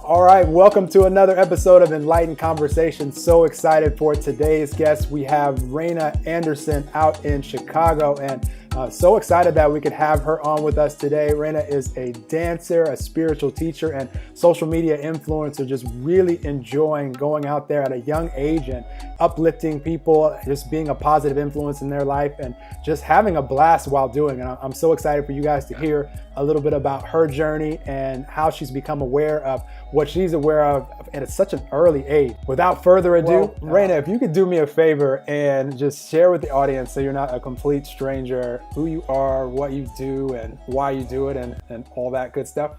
All right, welcome to another episode of Enlightened Conversation. So excited for today's guest. We have Reyna Andersen out in Chicago, and so excited that we could have her on with us today. Reyna is a dancer, a spiritual teacher, and social media influencer, just really enjoying going out there at a young age and uplifting people, just being a positive influence in their life and just having a blast while doing it. I'm so excited for you guys to hear a little bit about her journey and how she's become aware of what she's aware of at such an early age. Without further ado, Reyna, if you could do me a favor and just share with the audience, so you're not a complete stranger, who you are, what you do, and why you do it, and all that good stuff.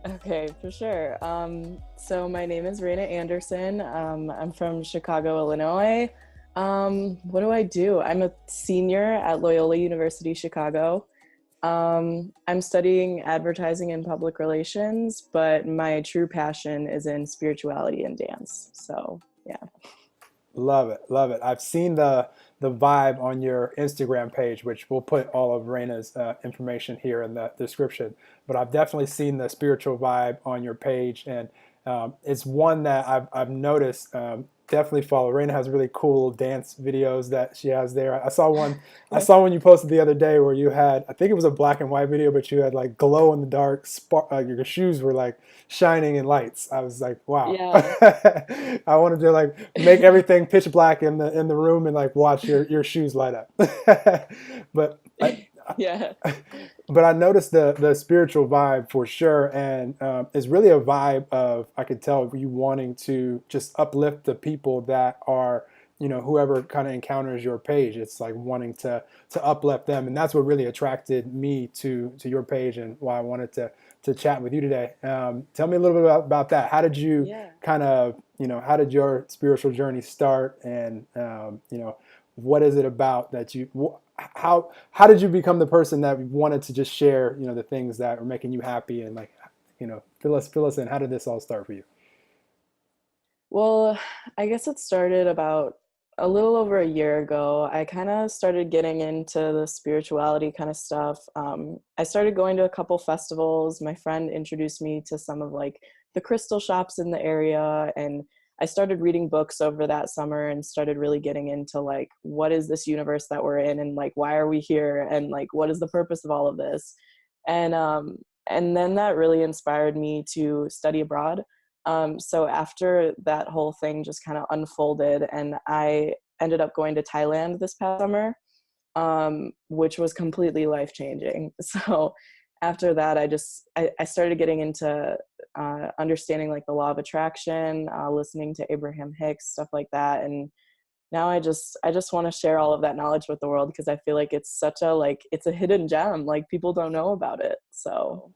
Okay, for sure. So my name is Reyna Andersen. I'm from Chicago, Illinois. What do I do? I'm a senior at Loyola University, Chicago. I'm studying advertising and public relations, but my true passion is in spirituality and dance. So, yeah. Love it. Love it. I've seen the vibe on your Instagram page, which we'll put all of Reyna's information here in the description. But I've definitely seen the spiritual vibe on your page, and it's one that I've noticed. Definitely follow. Reyna has really cool dance videos that she has there. I saw one. I saw one you posted the other day where you had, I think it was a black and white video, but you had like glow in the dark spark. Your shoes were like shining in lights. I was like, wow. Yeah. I wanted to like make everything pitch black in the room and like watch your shoes light up. But Yeah. But I noticed the spiritual vibe for sure, and it's really a vibe of, I could tell, you wanting to just uplift the people that are, whoever kind of encounters your page. It's like wanting to uplift them, and that's what really attracted me to your page and why I wanted to chat with you today. Tell me a little bit about that. How did you kind of, how did your spiritual journey start, and what is it about that you? How did you become the person that wanted to just share, the things that are making you happy, and like, fill us in. How did this all start for you? Well, I guess it started about a little over a year ago. I kind of started getting into the spirituality kind of stuff. I started going to a couple festivals. My friend introduced me to some of like the crystal shops in the area, and I started reading books over that summer and started really getting into like, what is this universe that we're in, and like, why are we here, and like, what is the purpose of all of this? And then that really inspired me to study abroad. So after that whole thing just kind of unfolded, and I ended up going to Thailand this past summer, which was completely life-changing. So after that, I started getting into understanding like the law of attraction, listening to Abraham Hicks, stuff like that. And now I just want to share all of that knowledge with the world, because I feel like it's such a, like, it's a hidden gem. Like, people don't know about it. So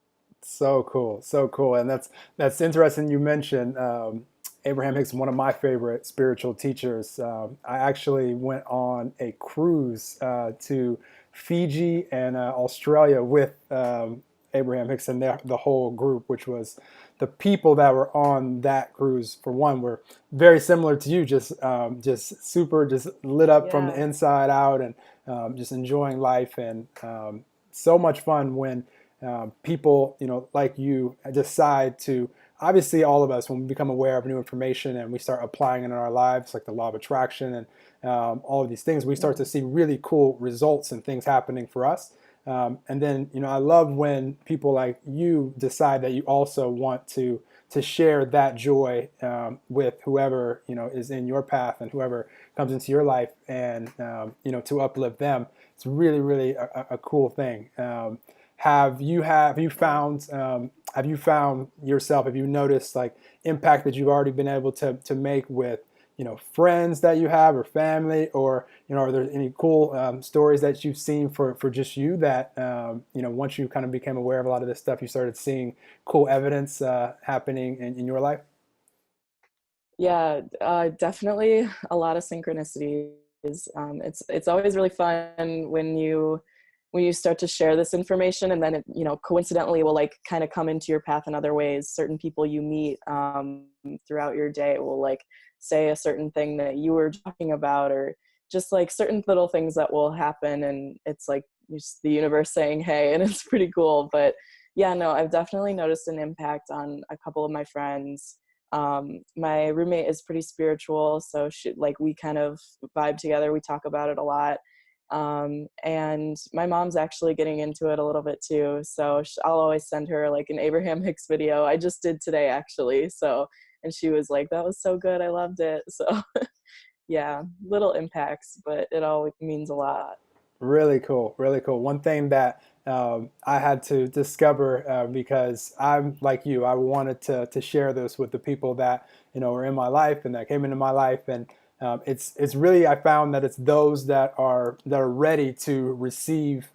cool, so cool. And that's interesting. You mentioned Abraham Hicks, one of my favorite spiritual teachers. I actually went on a cruise to Fiji and Australia with Abraham Hicks and the whole group, which was the people that were on that cruise. For one, were very similar to you, just super, just lit up from the inside out, and just enjoying life, and so much fun when people, like you, decide to. Obviously, all of us, when we become aware of new information and we start applying it in our lives, like the law of attraction and all of these things, we start to see really cool results and things happening for us. And then, I love when people like you decide that you also want to share that joy with whoever, is in your path and whoever comes into your life, and, to uplift them. It's really, really a cool thing. Have you found yourself, have you noticed like impact that you've already been able to make with, friends that you have, or family, or, are there any cool stories that you've seen for just you that, once you kind of became aware of a lot of this stuff, you started seeing cool evidence happening in your life? Yeah, definitely a lot of synchronicities. It's always really fun when you start to share this information, and then it, coincidentally will like kind of come into your path in other ways. Certain people you meet throughout your day will like say a certain thing that you were talking about, or just like certain little things that will happen, and it's like just the universe saying hey, and it's pretty cool. But Yeah, no, I've definitely noticed an impact on a couple of my friends. My roommate is pretty spiritual, so like we kind of vibe together. We talk about it a lot. And my mom's actually getting into it a little bit too. So I'll always send her like an Abraham Hicks video. I just did today actually. So, and she was like, "That was so good. I loved it." So, yeah, little impacts, but it all means a lot. Really cool, really cool. One thing that I had to discover because I'm like you, I wanted to share this with the people that are in my life and that came into my life, and it's really I found that it's those that are ready to receive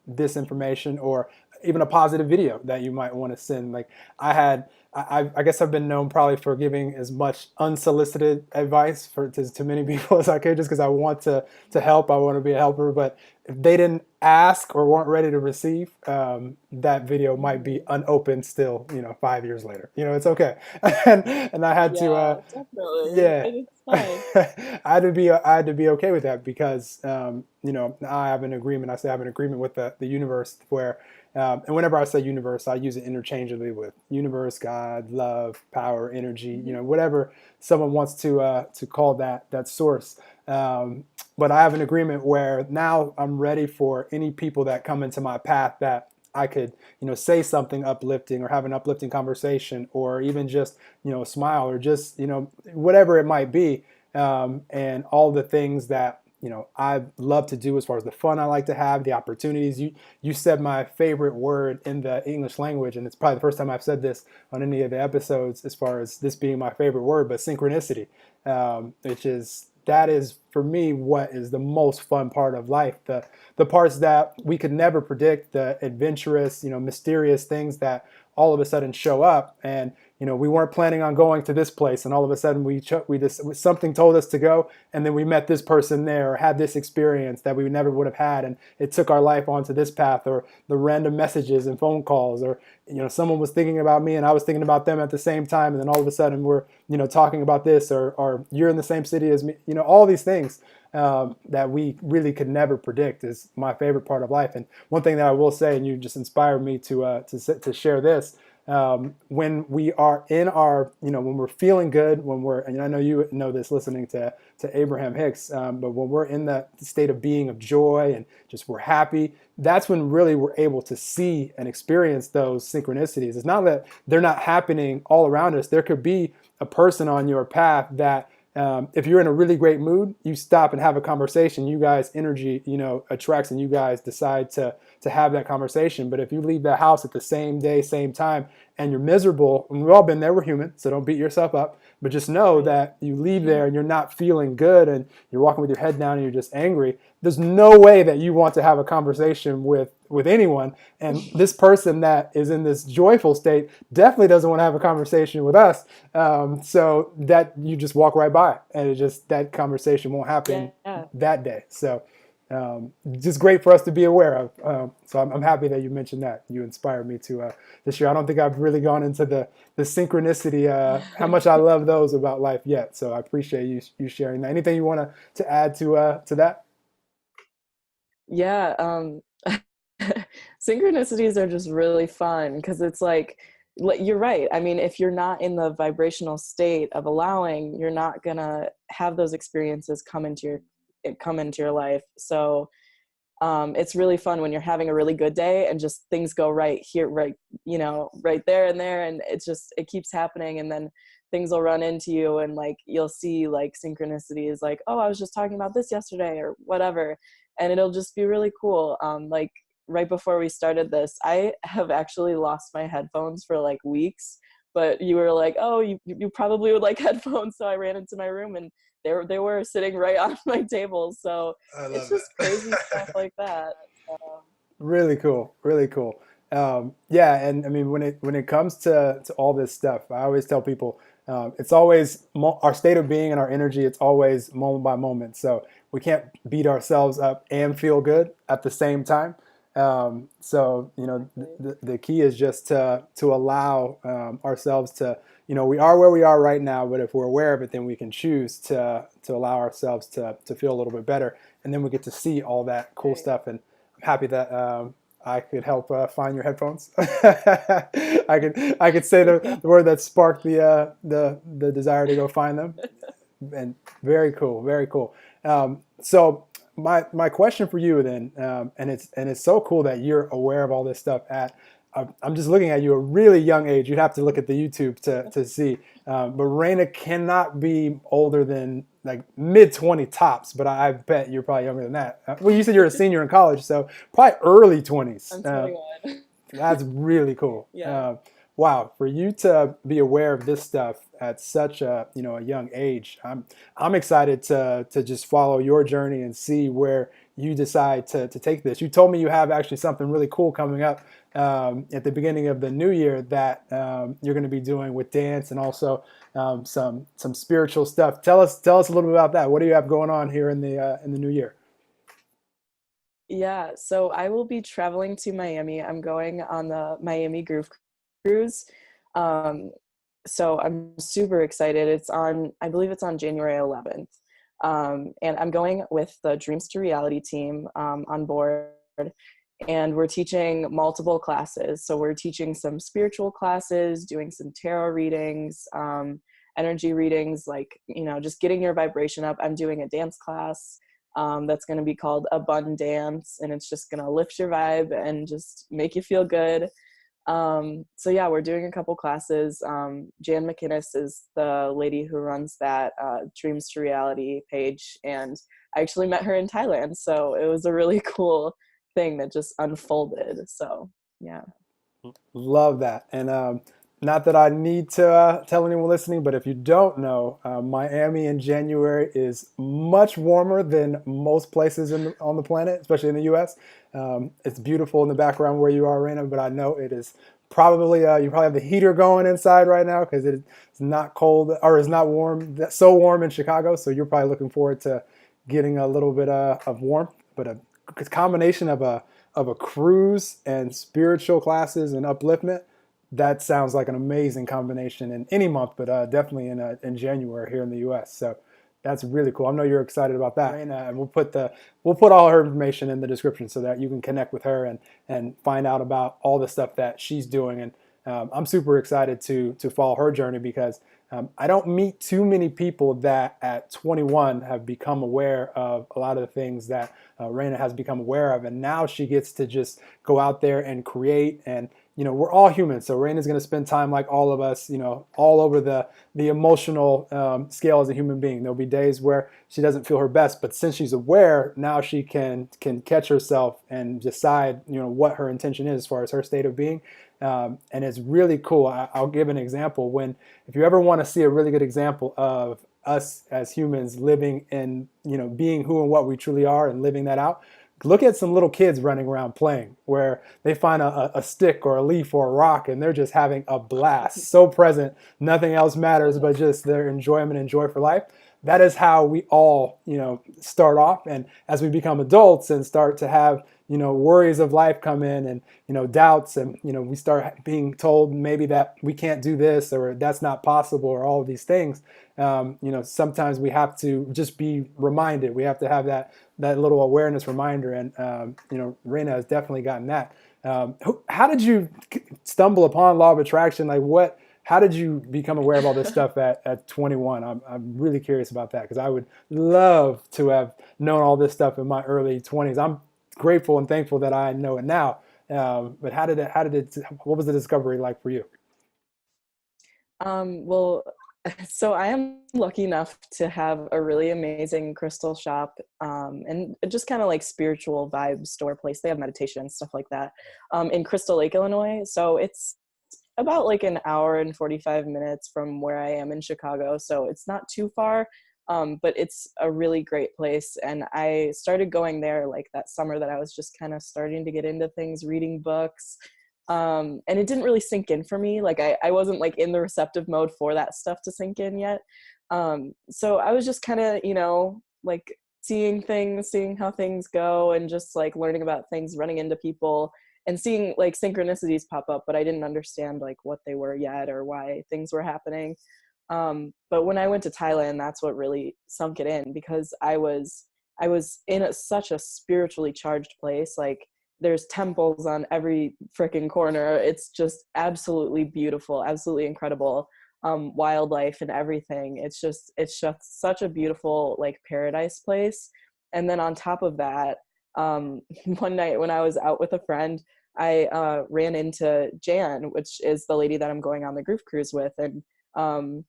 this information or even a positive video that you might want to send. Like I had. I guess I've been known probably for giving as much unsolicited advice to many people as I could, just because I want to help. I want to be a helper, but if they didn't ask or weren't ready to receive, that video might be Mhm. unopened still. 5 years later, it's okay. And I had to, Yeah, definitely. yeah, It's fine. I had to be okay with that because I have an agreement. I say I have an agreement with the universe where. And whenever I say universe, I use it interchangeably with universe, God, love, power, energy, Mhm. whatever someone wants to call that source. But I have an agreement where now I'm ready for any people that come into my path that I could, say something uplifting or have an uplifting conversation or even just, smile or just, whatever it might be. And all the things that, I love to do as far as the fun I like to have, the opportunities. You said my favorite word in the English language, and it's probably the first time I've said this on any of the episodes as far as this being my favorite word, but synchronicity, which is that is for me what is the most fun part of life. The parts that we could never predict, the adventurous, mysterious things that all of a sudden show up, and we weren't planning on going to this place, and all of a sudden we just something told us to go, and then we met this person there or had this experience that we never would have had, and it took our life onto this path, or the random messages and phone calls, or someone was thinking about me and I was thinking about them at the same time, and then all of a sudden we're talking about this, or you're in the same city as me, all these things that we really could never predict is my favorite part of life. And one thing that I will say, and you just inspired me to share this. When we are in our, when we're feeling good, when we're, and I know you know this listening to Abraham Hicks, but when we're in that state of being of joy and just we're happy, that's when really we're able to see and experience those synchronicities. It's not that they're not happening all around us. There could be a person on your path that if you're in a really great mood, you stop and have a conversation. You guys' energy, attracts, and you guys decide to have that conversation. But if you leave the house at the same day, same time, and you're miserable, and we've all been there, we're human, so don't beat yourself up. But just know Right. that you leave there and you're not feeling good, and you're walking with your head down, and you're just angry. There's no way that you want to have a conversation with anyone. And this person that is in this joyful state definitely doesn't want to have a conversation with us. So that you just walk right by, and it just that conversation won't happen Yeah. that day. So just great for us to be aware of. So I'm happy that you mentioned that. You inspired me to share. I don't think I've really gone into the synchronicity, how much I love those about life yet. So I appreciate you sharing that. Anything you want to add to that? Yeah, synchronicities are just really fun because it's like you're right. I mean, if you're not in the vibrational state of allowing, you're not gonna have those experiences come into your life. So it's really fun when you're having a really good day and just things go right here, right, right there and there, and it keeps happening, and then things will run into you, and like you'll see like synchronicities, like, oh, I was just talking about this yesterday or whatever, and it'll just be really cool. Like right before we started this, I have actually lost my headphones for like weeks, but you were like, oh, you probably would like headphones, so I ran into my room and they were sitting right on my table. So I it's love just crazy stuff that. like that. Really cool, really cool. Yeah, and I mean when it comes to all this stuff, I always tell people it's always our state of being and our energy. It's always moment by moment. So we can't beat ourselves up and feel good at the same time. So Exactly. the key is just to allow ourselves to we are where we are right now, but if we're aware of it, then we can choose to allow ourselves to feel a little bit better, and then we get to see all that cool Right. stuff. And I'm happy that I could help find your headphones. I could say the word that sparked the desire to go find them. And very cool, very cool. So my question for you then, and it's so cool that you're aware of all this stuff at. I'm just looking at you a really young age. You'd have to look at the YouTube to see. But Reyna cannot be older than like mid 20 tops. But I bet you're probably younger than that. Well, you said you're a senior in college, so probably early 20s. I'm 21. That's really cool. Yeah. Wow, for you to be aware of this stuff at such a young age, I'm excited to just follow your journey and see where you decide to take this. You told me you have actually something really cool coming up at the beginning of the new year that you're going to be doing with dance and also some spiritual stuff. Tell us a little bit about that. What do you have going on here in the new year? Yeah, so I will be traveling to Miami. I'm going on the Miami Groove Cruise. Um, so I'm super excited. I believe it's on January 11th. And I'm going with the Dreams to Reality team on board. And we're teaching multiple classes. So we're teaching some spiritual classes, doing some tarot readings, energy readings, like, just getting your vibration up. I'm doing a dance class that's going to be called Abundance, and it's just going to lift your vibe and just make you feel good. So yeah, we're doing a couple classes. Jan McInnes is the lady who runs that Dreams to Reality page, and I actually met her in Thailand, so it was a really cool thing that just unfolded. So yeah. Love that. And not that I need to tell anyone listening, but if you don't know, Miami in January is much warmer than most places on the planet, especially in the U.S. It's beautiful in the background where you are, Reyna, but I know it is probably, you probably have the heater going inside right now because it's not cold or it's not warm, so warm in Chicago. So you're probably looking forward to getting a little bit of warmth, but a combination of a cruise and spiritual classes and upliftment. That sounds like an amazing combination in any month, but definitely in January here in the U.S. So that's really cool. I know you're excited about that, and we'll put all her information in the description so that you can connect with her and find out about all the stuff that she's doing. And I'm super excited to follow her journey because I don't meet too many people that at 21 have become aware of a lot of the things that Reyna has become aware of, and now she gets to just go out there and create. And we're all humans, so Reyna's going to spend time like all of us, all over the emotional scale as a human being. There'll be days where she doesn't feel her best, but since she's aware, now she can catch herself and decide what her intention is as far as her state of being. And it's really cool. I'll give an example. If you ever want to see a really good example of us as humans living in, being who and what we truly are and living that out, look at some little kids running around playing where they find a stick or a leaf or a rock and they're just having a blast. So present, nothing else matters but just their enjoyment and joy for life. That is how we all, start off. And as we become adults and start to have, worries of life come in and, doubts, and, we start being told maybe that we can't do this or that's not possible or all of these things. Sometimes we have to just be reminded. We have to have that little awareness reminder. And, Reyna has definitely gotten that. How did you stumble upon law of attraction? How did you become aware of all this stuff at 21? I'm really curious about that because I would love to have known all this stuff in my early 20s. I'm grateful and thankful that I know it now. But what was the discovery like for you? Well, so I am lucky enough to have a really amazing crystal shop, and just kind of like spiritual vibe store place. They have meditation and stuff like that, in Crystal Lake, Illinois. So it's about like an hour and 45 minutes from where I am in Chicago. So it's not too far, but it's a really great place. And I started going there like that summer that I was just kind of starting to get into things, reading books. And it didn't really sink in for me. Like I wasn't like in the receptive mode for that stuff to sink in yet. So I was just kind of, like seeing things, seeing how things go, and just like learning about things, running into people and seeing like synchronicities pop up, but I didn't understand like what they were yet or why things were happening. But when I went to Thailand, that's what really sunk it in, because I was in such a spiritually charged place. Like there's temples on every freaking corner. It's just absolutely beautiful, absolutely incredible. Wildlife and everything. It's just such a beautiful like paradise place. And then on top of that, one night when I was out with a friend, I ran into Jan, which is the lady that I'm going on the Groove Cruise with, and um,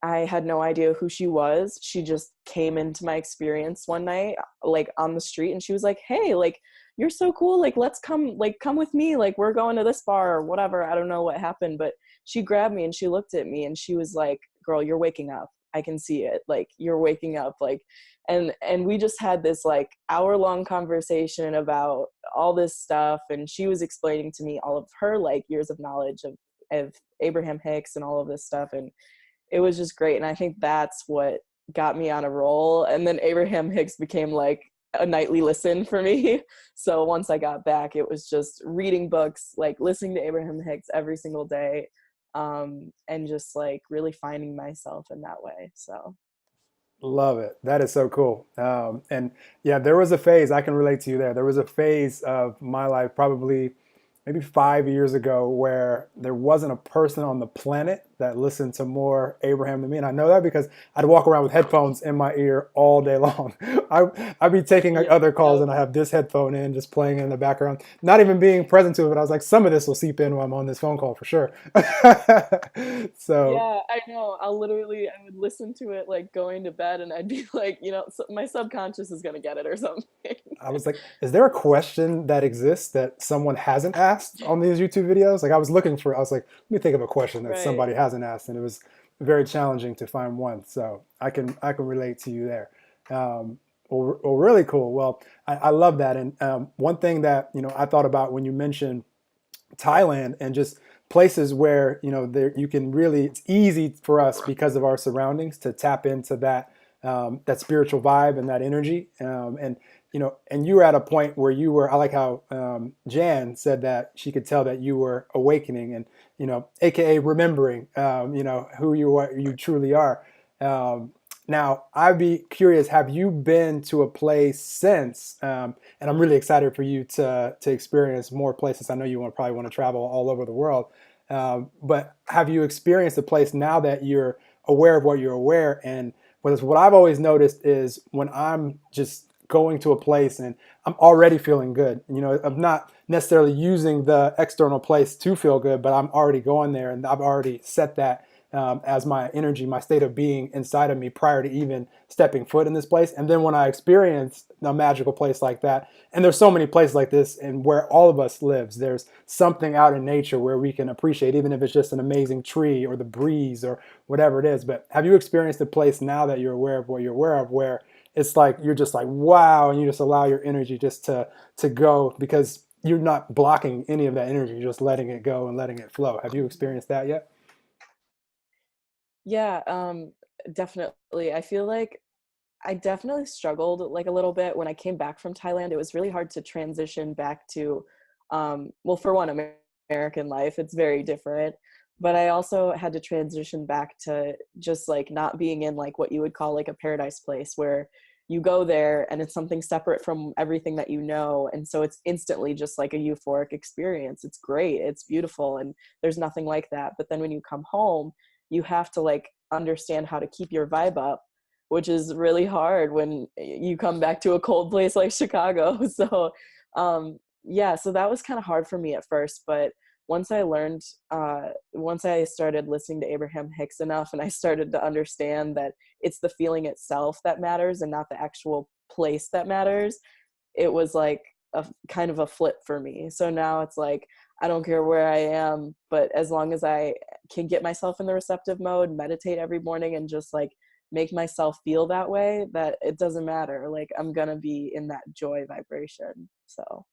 I had no idea who she was. She just came into my experience one night, like on the street, and she was like, "Hey, like you're so cool. Like let's come, like come with me. Like we're going to this bar or whatever." I don't know what happened, but she grabbed me and she looked at me and she was like, "Girl, you're waking up. I can see it. Like you're waking up." Like, and we just had this like hour-long conversation about all this stuff, and she was explaining to me all of her like years of knowledge of Abraham Hicks and all of this stuff, and it was just great. And I think that's what got me on a roll. And then Abraham Hicks became like a nightly listen for me. So once I got back, it was just reading books, like listening to Abraham Hicks every single day, and just like really finding myself in that way. So Love it. That is so cool. And yeah, there was a phase, I can relate to you there. There was a phase of my life, probably maybe 5 years ago, where there wasn't a person on the planet that listened to more Abraham than me. And I know that because I'd walk around with headphones in my ear all day long. I'd be taking like yeah, other calls yep. and I have this headphone in, just playing in the background, not even being present to it. But I was like, some of this will seep in while I'm on this phone call for sure. So Yeah, I know. I would listen to it like going to bed, and I'd be like, my subconscious is gonna get it or something. I was like, is there a question that exists that someone hasn't asked on these YouTube videos? Like I was looking for, I was like, let me think of a question that Right. somebody hasn't asked, and it was very challenging to find one. So I can relate to you there. Well, really cool. Well, I love that. And one thing that I thought about when you mentioned Thailand and just places where there you can really, it's easy for us because of our surroundings to tap into that spiritual vibe and that energy, and you were at a point where you were, I like how Jan said that she could tell that you were awakening and aka remembering who you truly are. um, Now, I'd be curious, have you been to a place since? And I'm really excited for you to experience more places. I know you probably want to travel all over the world. But have you experienced a place now that you're aware of what you're aware? And what I've always noticed is when I'm just going to a place and I'm already feeling good, I'm not necessarily using the external place to feel good, but I'm already going there and I've already set that as my energy, my state of being inside of me prior to even stepping foot in this place. And then when I experience a magical place like that, and there's so many places like this, and where all of us lives, there's something out in nature where we can appreciate, even if it's just an amazing tree or the breeze or whatever it is. But have you experienced a place now that you're aware of what you're aware of, where it's like you're just like wow, and you just allow your energy just to go because you're not blocking any of that energy, you're just letting it go and letting it flow? Have you experienced that yet? Yeah, definitely. I feel like I definitely struggled like a little bit when I came back from Thailand. It was really hard to transition back to, well, for one, American life. It's very different. But I also had to transition back to just like not being in like what you would call like a paradise place where you go there and it's something separate from everything that you know. And so it's instantly just like a euphoric experience. It's great. It's beautiful. And there's nothing like that. But then when you come home, you have to like understand how to keep your vibe up, which is really hard when you come back to a cold place like Chicago. So, yeah, so that was kind of hard for me at first. But once I started listening to Abraham Hicks enough and I started to understand that it's the feeling itself that matters and not the actual place that matters, it was like a kind of a flip for me. So now it's like, I don't care where I am, but as long as I can get myself in the receptive mode, meditate every morning and just like make myself feel that way, that it doesn't matter. Like I'm gonna be in that joy vibration. So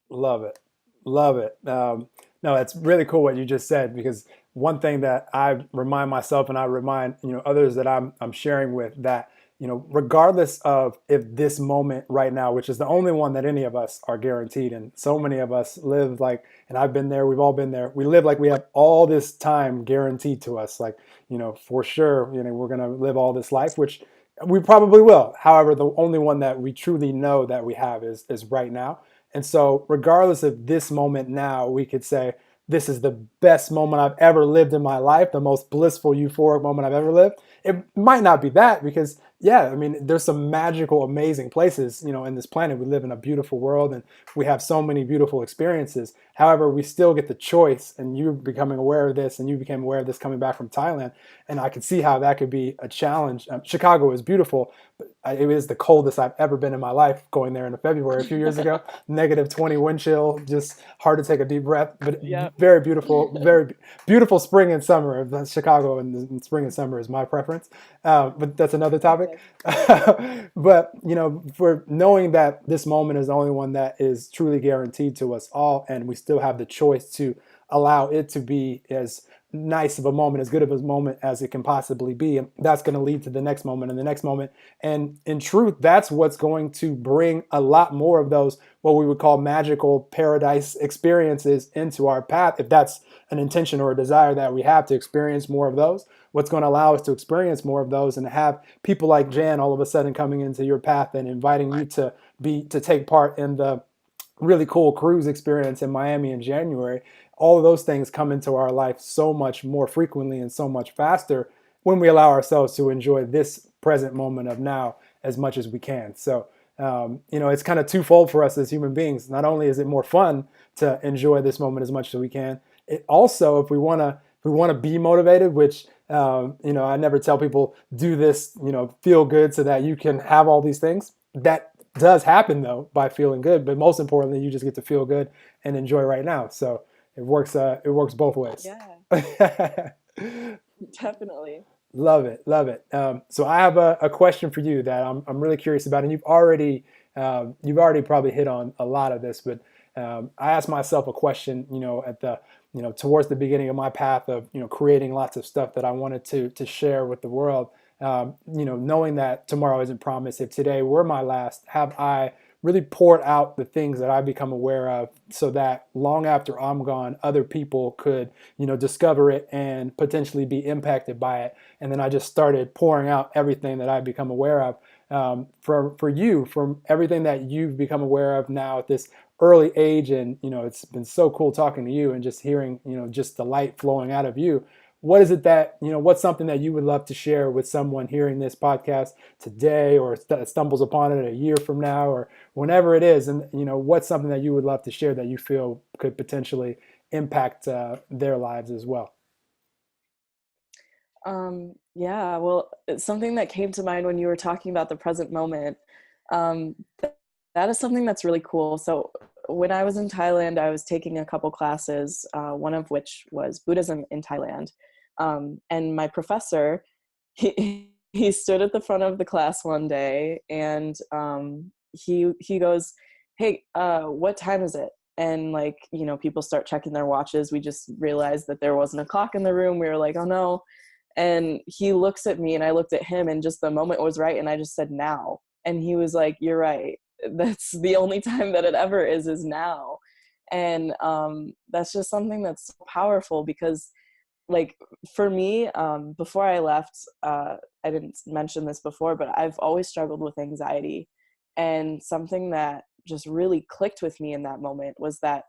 Love it. Love it. No, it's really cool what you just said, because one thing that I remind myself and I remind others that I'm sharing with, that regardless of if this moment right now, which is the only one that any of us are guaranteed, and so many of us live like, and I've been there, we've all been there, we live like we have all this time guaranteed to us, like for sure we're gonna live all this life, which we probably will. However, the only one that we truly know that we have is right now. And so, regardless of this moment now, we could say, this is the best moment I've ever lived in my life, the most blissful, euphoric moment I've ever lived. It might not be that because, yeah, I mean, there's some magical, amazing places, in this planet. We live in a beautiful world and we have so many beautiful experiences. However, we still get the choice, and you becoming aware of this, and you became aware of this coming back from Thailand. And I could see how that could be a challenge. Chicago is beautiful, but it is the coldest I've ever been in my life going there in February a few years ago. -20 wind chill, just hard to take a deep breath, but Yeah. very beautiful, very beautiful spring and summer. Chicago in spring and summer is my preference, but that's another topic. Okay. But for knowing that this moment is the only one that is truly guaranteed to us all, and we still have the choice to allow it to be as nice of a moment, as good of a moment as it can possibly be. And that's going to lead to the next moment and the next moment. And in truth, that's what's going to bring a lot more of those, what we would call magical paradise experiences into our path. If that's an intention or a desire that we have to experience more of those, what's going to allow us to experience more of those and have people like Jan all of a sudden coming into your path and inviting you to take part in the really cool cruise experience in Miami in January. All of those things come into our life so much more frequently and so much faster when we allow ourselves to enjoy this present moment of now as much as we can. So, it's kind of twofold for us as human beings. Not only is it more fun to enjoy this moment as much as we can, it also, if we want to be motivated, which I never tell people do this, feel good so that you can have all these things. That does happen though by feeling good, but most importantly, you just get to feel good and enjoy right now. So it works. It works both ways. Yeah, definitely. Love it, love it. So I have a question for you that I'm really curious about, and you've already probably hit on a lot of this, but I asked myself a question, at the towards the beginning of my path of creating lots of stuff that I wanted to share with the world. Knowing that tomorrow isn't promised, if today were my last, have I really poured out the things that I become aware of so that long after I'm gone, other people could, discover it and potentially be impacted by it. And then I just started pouring out everything that I've become aware of. For you, from everything that you've become aware of now at this early age, and it's been so cool talking to you and just hearing, just the light flowing out of you. What is it that, what's something that you would love to share with someone hearing this podcast today, or stumbles upon it a year from now, or whenever it is? And, what's something that you would love to share that you feel could potentially impact their lives as well? Yeah, well, it's something that came to mind when you were talking about the present moment. Um, that is something that's really cool. So when I was in Thailand, I was taking a couple classes, one of which was Buddhism in Thailand. And my professor, he stood at the front of the class one day, and he goes, "Hey, what time is it?" And like, people start checking their watches. We just realized that there wasn't a clock in the room. We were like, "Oh no." And he looks at me and I looked at him, and just the moment was right. And I just said, "Now." And he was like, "You're right. That's the only time that it ever is now." And that's just something that's so powerful because, like, for me, before I left, I didn't mention this before, but I've always struggled with anxiety. And something that just really clicked with me in that moment was that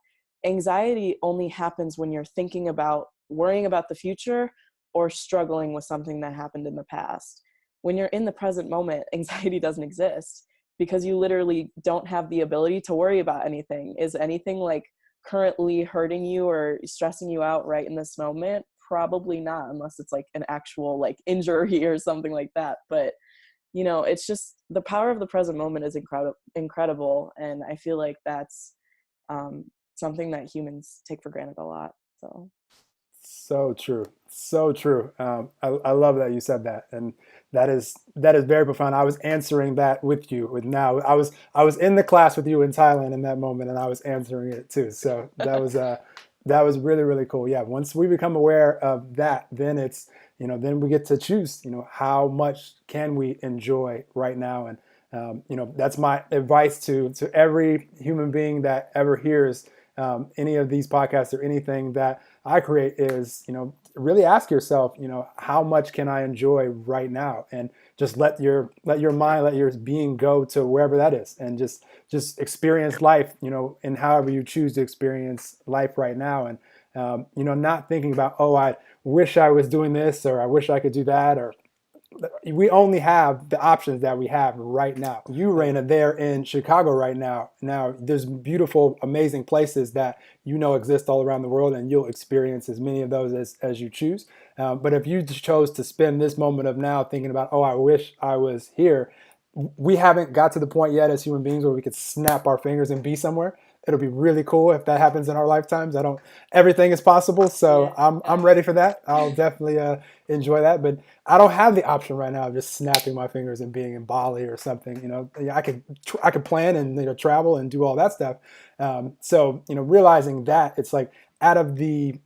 anxiety only happens when you're thinking about worrying about the future or struggling with something that happened in the past. When you're in the present moment, anxiety doesn't exist because you literally don't have the ability to worry about anything. Is anything like currently hurting you or stressing you out right in this moment? Probably not, unless it's like an actual like injury or something like that. But it's just the power of the present moment is incredible, and I feel like that's um, something that humans take for granted a lot. So So true, so true. I love that you said that, and that is very profound. I was answering that with you. With now, I was in the class with you in Thailand in that moment, and I was answering it too. So that was really really cool. Yeah, once we become aware of that, then it's then we get to choose. How much can we enjoy right now, and that's my advice to every human being that ever hears any of these podcasts or anything that I create is, really ask yourself, how much can I enjoy right now, and just let your mind, let your being go to wherever that is, and just experience life, in however you choose to experience life right now, and not thinking about, oh, I wish I was doing this, or I wish I could do that, or we only have the options that we have right now. You, Reyna, there in Chicago right now. Now, there's beautiful, amazing places that exist all around the world, and you'll experience as many of those as you choose. But if you chose to spend this moment of now thinking about, oh, I wish I was here, we haven't got to the point yet as human beings where we could snap our fingers and be somewhere. It'll be really cool if that happens in our lifetimes. I don't. Everything is possible, so Yeah. I'm ready for that. I'll definitely enjoy that, but I don't have the option right now of just snapping my fingers and being in Bali or something. I could plan and travel and do all that stuff. So realizing that it's like, out of the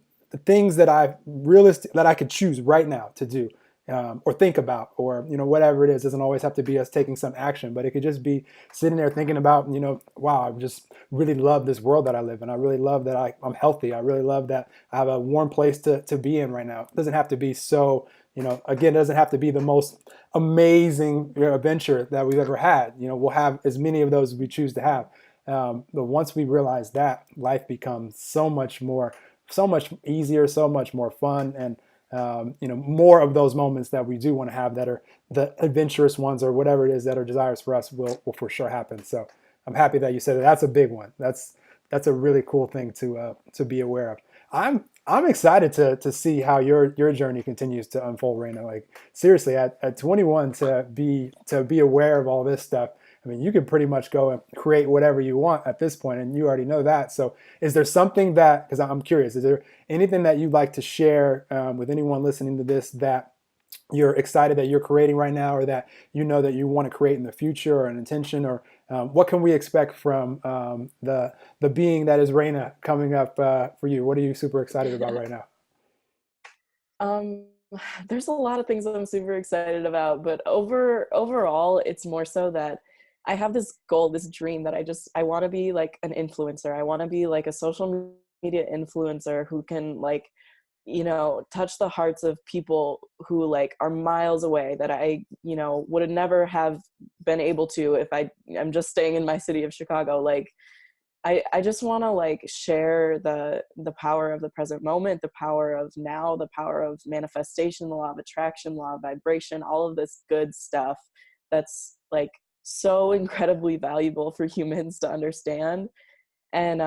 things that I could choose right now to do, or think about, or whatever it is, doesn't always have to be us taking some action, but it could just be sitting there thinking about, wow, I just really love this world that I live in. I really love that I'm healthy. I really love that I have a warm place to be in right now. It doesn't have to be so, again, it doesn't have to be the most amazing adventure that we've ever had. We'll have as many of those as we choose to have. But once we realize that, life becomes so much easier, so much more fun, and more of those moments that we do want to have, that are the adventurous ones, or whatever it is that are desires for us, will for sure happen. So I'm happy that you said that. That's a big one. That's a really cool thing to be aware of. I'm excited to see how your journey continues to unfold, Reyna. Like, seriously, at 21, to be aware of all this stuff. I mean, you can pretty much go and create whatever you want at this point, and you already know that. So, is there something that, because I'm curious, is there anything that you'd like to share with anyone listening to this, that you're excited that you're creating right now, or that that you want to create in the future, or an intention, or what can we expect from the being that is Reyna coming up for you? What are you super excited about right now? Um, there's a lot of things that I'm super excited about, but overall, it's more so that I have this goal, this dream that I want to be like an influencer. I want to be like a social media influencer who can like, touch the hearts of people who like are miles away, that I, would never have been able to if I'm just staying in my city of Chicago. Like, I just want to like share the power of the present moment, the power of now, the power of manifestation, the law of attraction, law of vibration, all of this good stuff that's like so incredibly valuable for humans to understand. And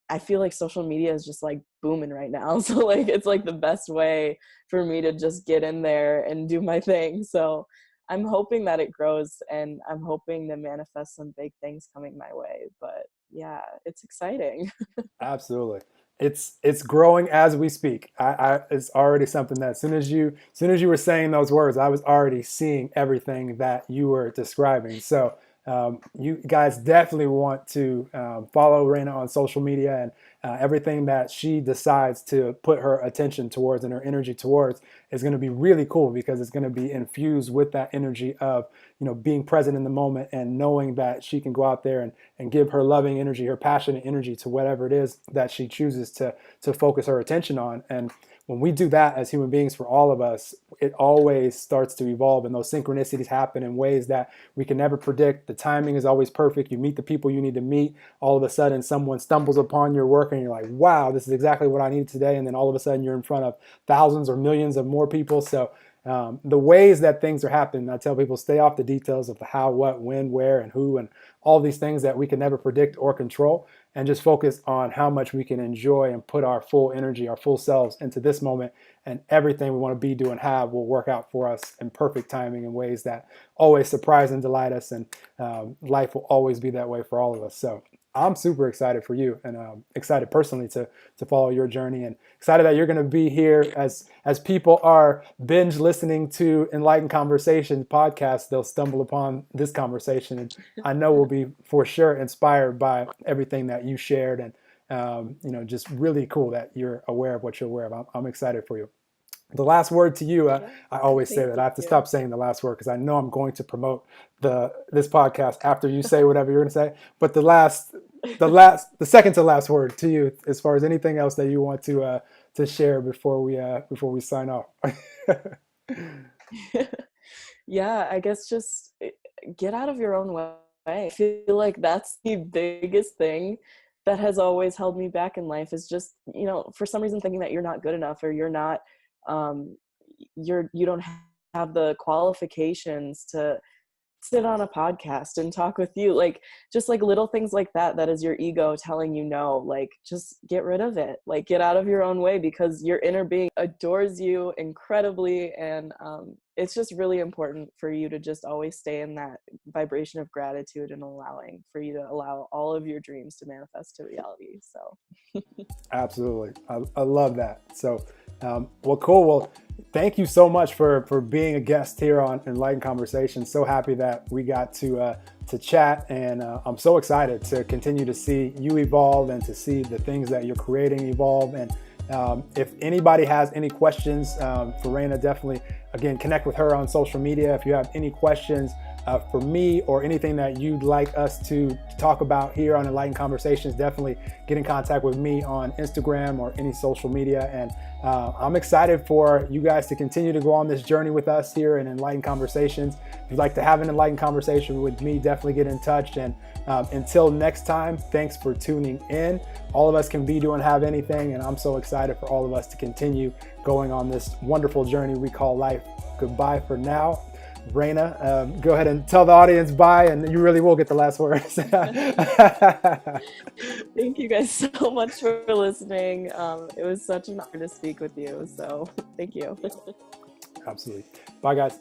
I feel like social media is just like booming right now. So like it's like the best way for me to just get in there and do my thing. So I'm hoping that it grows, and I'm hoping to manifest some big things coming my way. But yeah, it's exciting. Absolutely. It's growing as we speak. It's already something that, as soon as you were saying those words, I was already seeing everything that you were describing. So you guys definitely want to follow Reyna on social media, and everything that she decides to put her attention towards and her energy towards is going to be really cool, because it's going to be infused with that energy of being present in the moment, and knowing that she can go out there and give her loving energy, her passionate energy, to whatever it is that she chooses to focus her attention on. And when we do that as human beings, for all of us, it always starts to evolve, and those synchronicities happen in ways that we can never predict. The timing is always perfect. You meet the people you need to meet. All of a sudden, someone stumbles upon your work, and you're like, wow, this is exactly what I needed today. And then all of a sudden, you're in front of thousands or millions of more people. So the ways that things are happening, I tell people, stay off the details of the how, what, when, where, and who, and all these things that we can never predict or control, and just focus on how much we can enjoy and put our full energy, our full selves into this moment, and everything we want to be, do, and have will work out for us in perfect timing, in ways that always surprise and delight us, and life will always be that way for all of us. So I'm super excited for you, and excited personally to follow your journey, and excited that you're going to be here as people are binge listening to Enlightened Conversation podcast. They'll stumble upon this conversation, and I know will be for sure inspired by everything that you shared, and just really cool that you're aware of what you're aware of. I'm excited for you. The last word to you, Yeah, I always say thank that I have to you. stop saying the last word, because I know I'm going to promote this podcast after you say whatever you're going to say. But the second to last word to you, as far as anything else that you want to share before we sign off? Yeah, I guess just get out of your own way. I feel like that's the biggest thing that has always held me back in life is just, for some reason thinking that you're not good enough or you're not, um, you don't have the qualifications to sit on a podcast and talk with you, like just like little things like that, that is your ego telling you no. Like just get rid of it, like get out of your own way, because your inner being adores you incredibly. And it's just really important for you to just always stay in that vibration of gratitude and allowing for you to allow all of your dreams to manifest to reality. So Absolutely. I love that. So, well, cool. Well, thank you so much for being a guest here on Enlightened Conversations. So happy that we got to chat, and I'm so excited to continue to see you evolve and to see the things that you're creating evolve. And if anybody has any questions for Reyna, definitely, again, connect with her on social media. If you have any questions for me or anything that you'd like us to talk about here on Enlightened Conversations, definitely get in contact with me on Instagram or any social media. And I'm excited for you guys to continue to go on this journey with us here in Enlightened Conversations. If you'd like to have an enlightened conversation with me, definitely get in touch. And until next time, thanks for tuning in. All of us can be, do, and have anything. And I'm so excited for all of us to continue going on this wonderful journey we call life. Goodbye for now. Reyna, go ahead and tell the audience bye, and you really will get the last words. thank you guys so much for listening. It was such an honor to speak with you, so thank you. Absolutely. Bye, guys.